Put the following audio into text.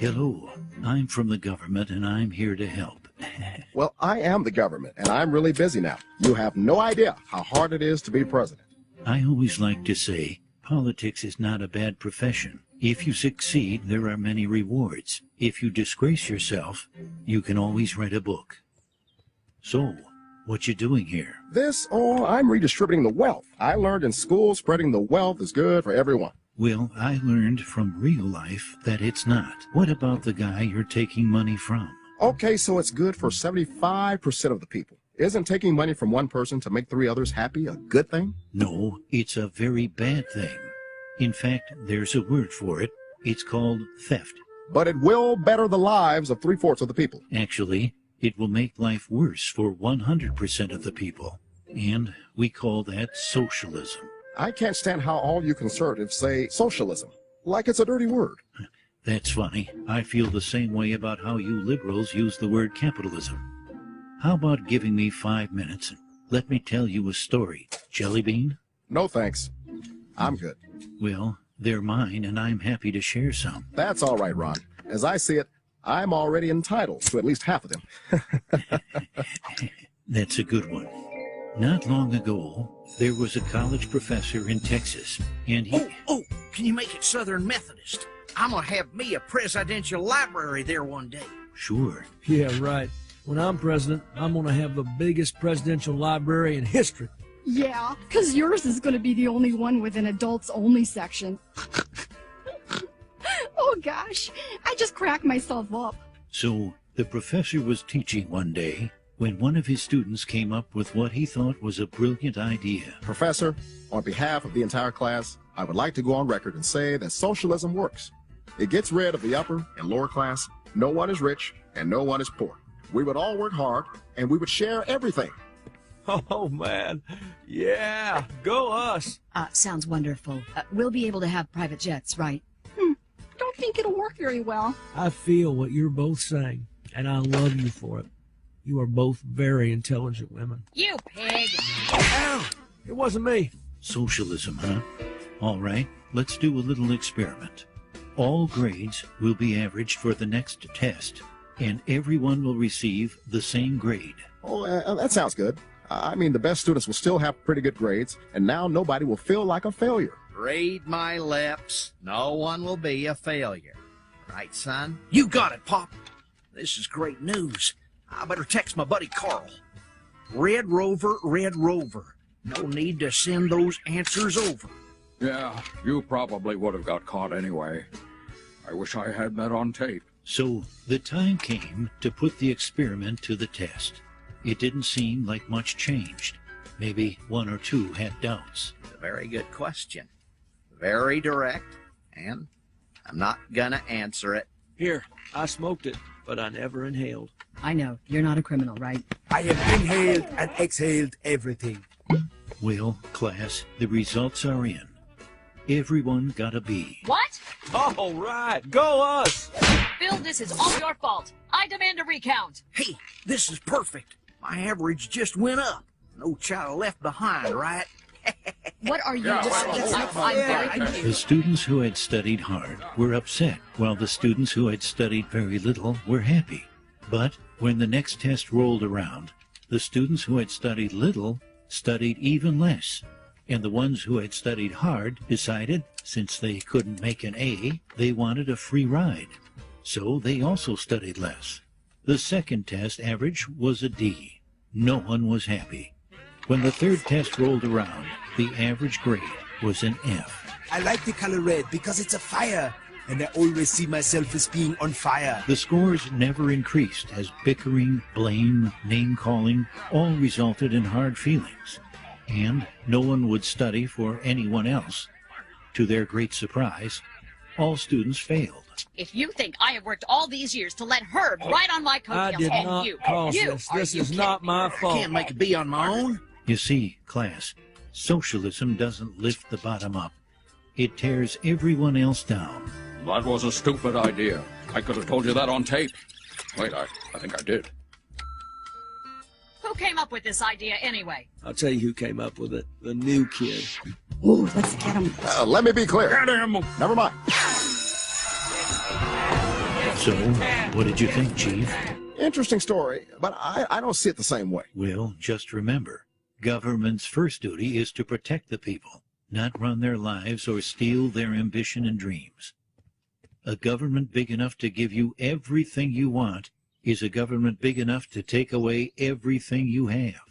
Hello, I'm from the government and I'm here to help. Well, I am the government, and I'm really busy now. You have no idea how hard it is to be president. I always like to say, politics is not a bad profession. If you succeed, there are many rewards. If you disgrace yourself, you can always write a book. So, what you doing here? I'm redistributing the wealth. I learned in school spreading the wealth is good for everyone. Well, I learned from real life that it's not. What about the guy you're taking money from? Okay, so it's good for 75% of the people. Isn't taking money from one person to make 3 others happy a good thing? No, it's a very bad thing. In fact, there's a word for it. It's called theft. But it will better the lives of 3/4 of the people. Actually, it will make life worse for 100% of the people. And we call that socialism. I can't stand how all you conservatives say socialism, like it's a dirty word. That's funny. I feel the same way about how you liberals use the word capitalism. How about giving me 5 minutes and let me tell you a story, Jelly Bean? No thanks. I'm good. Well, they're mine and I'm happy to share some. That's all right, Ron. As I see it, I'm already entitled to at least half of them. That's a good one. Not long ago, there was a college professor in Texas, and he... Oh, can you make it Southern Methodist? I'm gonna have me a presidential library there one day. Sure. Yeah, right. When I'm president, I'm gonna have the biggest presidential library in history. Yeah, because yours is going to be the only one with an adults-only section. Oh, gosh, I just cracked myself up. So, the professor was teaching one day when one of his students came up with what he thought was a brilliant idea. Professor, on behalf of the entire class, I would like to go on record and say that socialism works. It gets rid of the upper and lower class. No one is rich and no one is poor. We would all work hard and we would share everything. Oh, man. Yeah, go us. Sounds wonderful. We'll be able to have private jets, right? Don't think it'll work very well. I feel what you're both saying, and I love you for it. You are both very intelligent women. You pig! Ow! It wasn't me. Socialism, huh? All right, let's do a little experiment. All grades will be averaged for the next test, and everyone will receive the same grade. Oh, that sounds good. I mean, the best students will still have pretty good grades, and now nobody will feel like a failure. Read my lips. No one will be a failure. Right, son? You got it, Pop. This is great news. I better text my buddy Carl. Red Rover, Red Rover. No need to send those answers over. Yeah, you probably would have got caught anyway. I wish I had that on tape. So, the time came to put the experiment to the test. It didn't seem like much changed. Maybe 1 or 2 had doubts. A very good question. Very direct, and I'm not gonna answer it. Here, I smoked it, but I never inhaled. I know, you're not a criminal, right? I have inhaled and exhaled everything. Well, class, the results are in. Everyone got a B. What? All right, go us! Bill, this is all your fault. I demand a recount. Hey, this is perfect. My average just went up. No child left behind, right? What are you discussing? I'm very confused. The students who had studied hard were upset, while the students who had studied very little were happy. But when the next test rolled around, the students who had studied little studied even less, and the ones who had studied hard decided, since they couldn't make an A, they wanted a free ride. So they also studied less. The second test average was a D. No one was happy. When the third test rolled around, the average grade was an F. I like the color red because it's a fire, and I always see myself as being on fire. The scores never increased as bickering, blame, name-calling all resulted in hard feelings, and no one would study for anyone else. To their great surprise, all students failed. If you think I have worked all these years to let Herb ride on my coattails, I did and not you, cause you, this. are This you is kidding not me? my I fault. can't make a B on my own. You see, class, socialism doesn't lift the bottom up. It tears everyone else down. That was a stupid idea. I could have told you that on tape. Wait, I think I did. Who came up with this idea anyway? I'll tell you who came up with it. The new kid. Ooh, let's get him. Let me be clear. Get him! Never mind. So, what did you think, Chief? Interesting story, but I don't see it the same way. Well, just remember, government's first duty is to protect the people, not run their lives or steal their ambition and dreams. A government big enough to give you everything you want is a government big enough to take away everything you have.